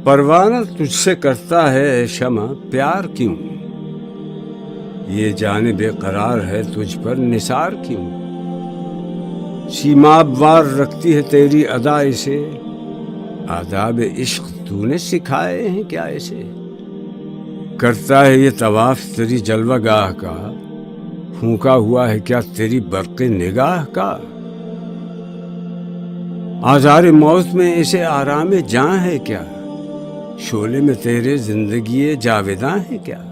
پروانہ تجھ سے کرتا ہے اے شمع پیار کیوں؟ یہ جان بے قرار ہے تجھ پر نثار کیوں؟ سیماب وار رکھتی ہے تیری ادا اسے، آداب عشق تو نے سکھائے ہیں کیا اسے؟ کرتا ہے یہ طواف تیری جلوہ گاہ کا، پھونکا ہوا ہے کیا تیری برق نگاہ کا؟ آزار موت میں اسے آرام جاں ہے کیا؟ شعلے میں تیرے زندگی جاویداں ہے کیا؟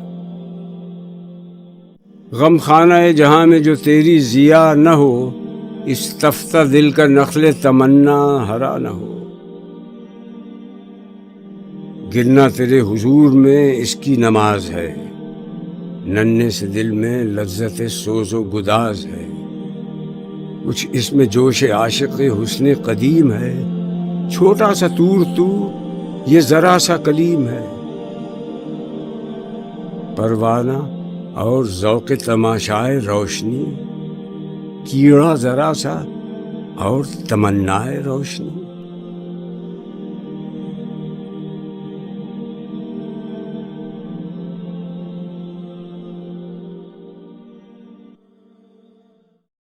غم خانہ جہاں میں جو تیری ضیا نہ ہو، اس تفتہ دل کا نخل تمنا ہرا نہ ہو۔ گرنا تیرے حضور میں اس کی نماز ہے، ننھے سے دل میں لذت سوز و گداز ہے۔ کچھ اس میں جوش عاشق حسن قدیم ہے، چھوٹا سا طور تو یہ ذرا سا کلیم ہے۔ پروانہ اور ذوق تماشائے روشنی، کیڑا ذرا سا اور تمنائے روشنی۔